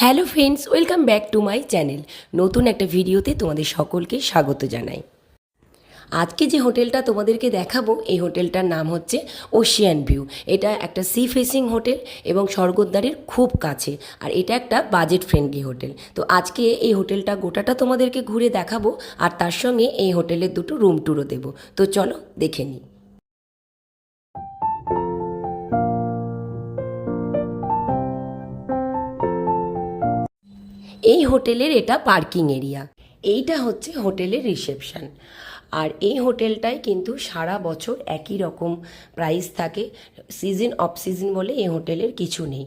Hello friends, welcome back to my channel. নতুন একটা ভিডিওতে তোমাদের সকলকে স্বাগত জানাই। আজকে যে হোটেলটা তোমাদেরকে দেখাবো, এই হোটেলটার নাম হচ্ছে ওশিয়ান ভিউ। এটা একটা সি ফেসিং হোটেল এবং স্বর্গদ্বারের খুব কাছে, আর এটা একটা বাজেট ফ্রেন্ডলি হোটেল। তো আজকে এই হোটেলটা গোটাটা তোমাদেরকে ঘুরে দেখাবো, আর তার সঙ্গে এই হোটেলের দুটো রুম ট্যুরও দেবো। তো চলো দেখে নিই। এই হোটেলের এটা পার্কিং এরিয়া। এইটা হচ্ছে হোটেলের রিসেপশন। আর এই হোটেলটায় কিন্তু সারা বছর একই রকম প্রাইস থাকে, সিজন অফ সিজন বলে এই হোটেলের কিছু নেই।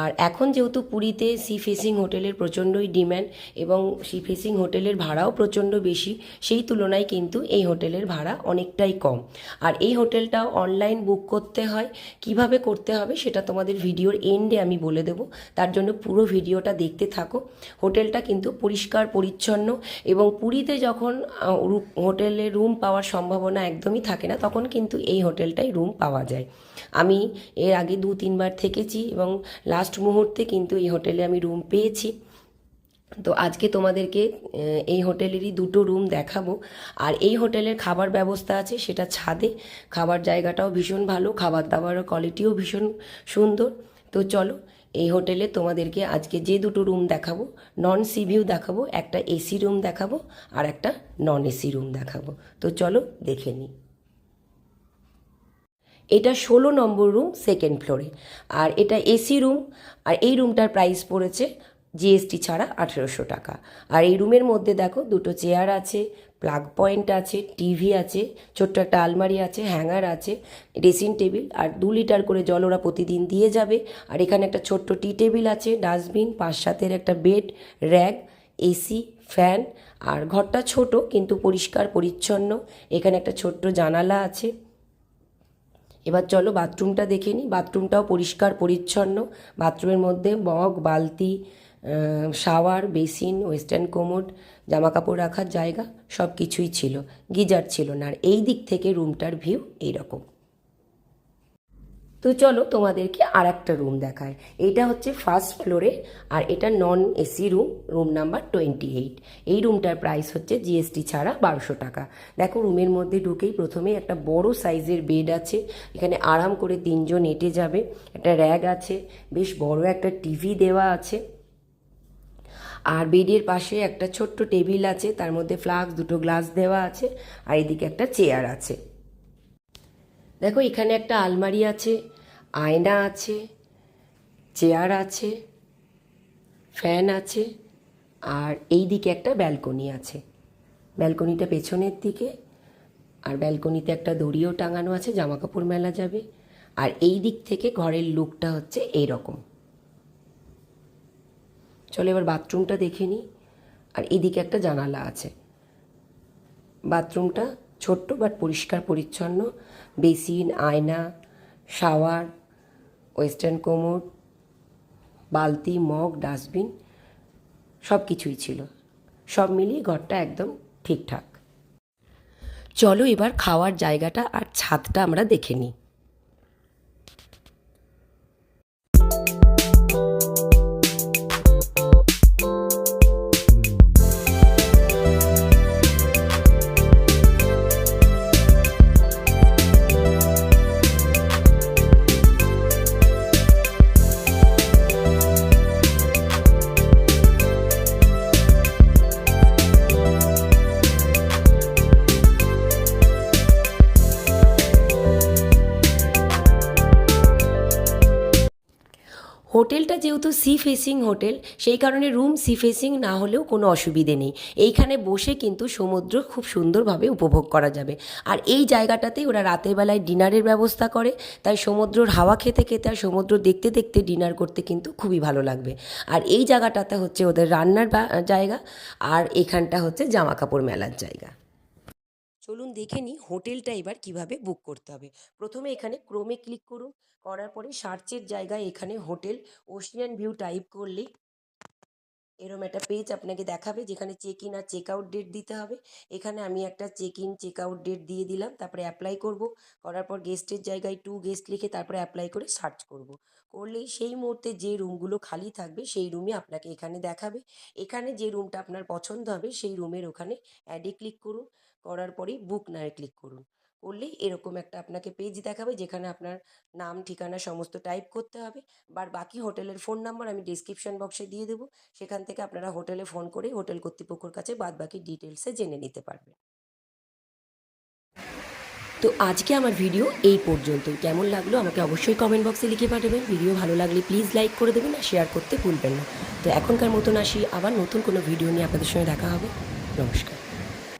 আর এখন যেহেতু পুরীতে সি ফেসিং হোটেলের প্রচণ্ডই ডিম্যান্ড এবং সি ফেসিং হোটেলের ভাড়াও প্রচণ্ড বেশি, সেই তুলনায় কিন্তু এই হোটেলের ভাড়া অনেকটাই কম। আর এই হোটেলটাও অনলাইন বুক করতে হয়। কিভাবে করতে হবে সেটা তোমাদের ভিডিওর এন্ডে আমি বলে দেবো, তার জন্য পুরো ভিডিওটা দেখতে থাকো। হোটেলটা কিন্তু পরিষ্কার পরিচ্ছন্ন, এবং পুরীতে যখন হোটেলে রুম পাওয়ার সম্ভাবনা একদমই থাকে না, তখন কিন্তু এই হোটেলটাই রুম পাওয়া যায়। আমি এর আগে 2-3 বার থেকেছি এবং লাস্ট মুহূর্তে কিন্তু এই হোটেলে আমি রুম পেয়েছি। তো আজকে তোমাদেরকে এই হোটেলেরই দুটো রুম দেখাবো। আর এই হোটেলের খাবার ব্যবস্থা আছে, সেটা ছাদে। খাবার জায়গাটাও ভীষণ ভালো, খাবার দাবারের কোয়ালিটিও ভীষণ সুন্দর। তো চলো, এই হোটেলে তোমাদেরকে আজকে যে দুটো রুম দেখাবো, নন সি ভিউ দেখাবো, একটা এসি রুম দেখাবো আর একটা নন এসি রুম দেখাবো। তো চলো দেখে নিই। এটা 16 নম্বর রুম, সেকেন্ড ফ্লোরে। আর এটা এসি রুম। আর এই রুমটার প্রাইস পড়েছে জিএসটি ছাড়া 1800 টাকা। আর এই রুমের মধ্যে দেখো দুটো চেয়ার আছে, প্লাগ পয়েন্ট আছে, টিভি আছে, ছোট্ট একটা আলমারি আছে, হ্যাঙ্গার আছে, ড্রেসিং টেবিল, আর 2 লিটার করে জল ওরা প্রতিদিন দিয়ে যাবে। আর এখানে একটা ছোট্ট টি টেবিল আছে, ডাস্টবিন, 5-7-এর একটা বেড, র্যাক, এসি, ফ্যান। আর ঘরটা ছোট কিন্তু পরিষ্কার পরিচ্ছন্ন। এখানে একটা ছোট্ট জানালা আছে। এবার চলো বাথরুমটা দেখে নিই। বাথরুমটাও পরিষ্কার পরিচ্ছন্ন। বাথরুমের মধ্যে মগ, বালতি, শাওয়ার, বেসিন, ওয়েস্টার্ন কোমোড, জামা কাপড় রাখার জায়গা সব কিছুই ছিল। গিজার ছিল না। আর এই দিক থেকে রুমটার ভিউ এইরকম। তো চলো তোমাদেরকে আর একটা রুম দেখায়। এইটা হচ্ছে ফার্স্ট ফ্লোরে, আর এটা non AC room, room number 28। এই রুমটার প্রাইস হচ্ছে জিএসটি ছাড়া 1200 টাকা। দেখো, রুমের মধ্যে ঢুকেই প্রথমেই একটা বড় সাইজের বেড আছে। এখানে আরাম করে 3জন এঁটে যাবে। একটা র্যাক আছে, বেশ বড় একটা টিভি দেওয়া আছে। আর বেডের পাশে একটা ছোট্ট টেবিল আছে, তার মধ্যে ফ্লাস্ক, দুটো গ্লাস দেওয়া আছে। আর এদিকে একটা চেয়ার আছে। দেখো, এখানে একটা আলমারি আছে, আয়না আছে, চেয়ার আছে, ফ্যান আছে। আর এই দিকে একটা ব্যালকনি আছে। ব্যালকনিটা পেছনের দিকে। আর ব্যালকনিতে একটা দড়িও টাঙানো আছে, জামা কাপড় মেলা যাবে। আর এই দিক থেকে ঘরের লুকটা হচ্ছে এই রকম। চলো এবার বাথরুমটা দেখে নিই। আর এদিকে একটা জানালা আছে। বাথরুমটা ছোট্ট বাট পরিষ্কার পরিচ্ছন্ন। বেসিন, আয়না, শাওয়ার, ওয়েস্টার্ন কোমোড, বালতি, মগ, ডাস্টবিন সব কিছুই ছিল। সব মিলিয়ে ঘরটা একদম ঠিকঠাক। চলো এবার খাওয়ার জায়গাটা আর ছাদটা আমরা দেখে নিই। হোটেলটা যেহেতু সি ফেসিং হোটেল, সেই কারণে রুম সি ফেসিং না হলেও কোনো অসুবিধে নেই। এইখানে বসে কিন্তু সমুদ্র খুব সুন্দরভাবে উপভোগ করা যাবে। আর এই জায়গাটাতেই ওরা রাতের বেলায় ডিনারের ব্যবস্থা করে, তাই সমুদ্রর হাওয়া খেতে খেতে আর সমুদ্র দেখতে দেখতে ডিনার করতে কিন্তু খুবই ভালো লাগবে। আর এই জায়গাটাতে হচ্ছে ওদের রান্নার জায়গা, আর এখানটা হচ্ছে জামা কাপড় মেলার জায়গা। চলুন দেখে নিই হোটেলটা এবার কিভাবে বুক করতে হবে। প্রথমে এখানে ক্রোমে ক্লিক করুন। করার পরে সার্চের জায়গায় এখানে হোটেল ওশিয়ান ভিউ টাইপ করলেই এরম একটা পেজ আপনাকে দেখাবে যেখানে চেক ইন আর চেক আউট ডেট দিতে হবে। এখানে আমি একটা check in check out date দিয়ে দিলাম, তারপরে অ্যাপ্লাই করব। করার পর গেস্টের জায়গায় টু গেস্ট লিখে তারপরে অ্যাপ্লাই করে সার্চ করব। করলেই সেই মুহূর্তে যে রুমগুলো খালি থাকবে সেই রুমই আপনাকে এখানে দেখাবে। এখানে যে রুমটা আপনার পছন্দ হবে সেই রুমের ওখানে অ্যাডে ক্লিক করুন। করার পরেই বুক নাওয়ে ক্লিক করুন। করলেই এরকম একটা আপনাকে পেজ দেখাবে যেখানে আপনার নাম ঠিকানা সমস্ত টাইপ করতে হবে। বাকি হোটেলের ফোন নাম্বার আমি ডেসক্রিপশন বক্সে দিয়ে দেবো। সেখান থেকে আপনারা হোটেলে ফোন করে হোটেল কর্তৃপক্ষের কাছে বাদবাকি ডিটেলসে জেনে নিতে পারবেন। তো আজকে আমার ভিডিও এই পর্যন্তই। কেমন লাগলো আমাকে অবশ্যই কমেন্ট বক্সে লিখে পাঠাবেন। ভিডিও ভালো লাগলে প্লিজ লাইক করে দেবেন আর শেয়ার করতে ভুলবেন না। তো এখনকার মতন আসি, আবার নতুন কোনো ভিডিও নিয়ে আপনাদের সঙ্গে দেখা হবে। নমস্কার।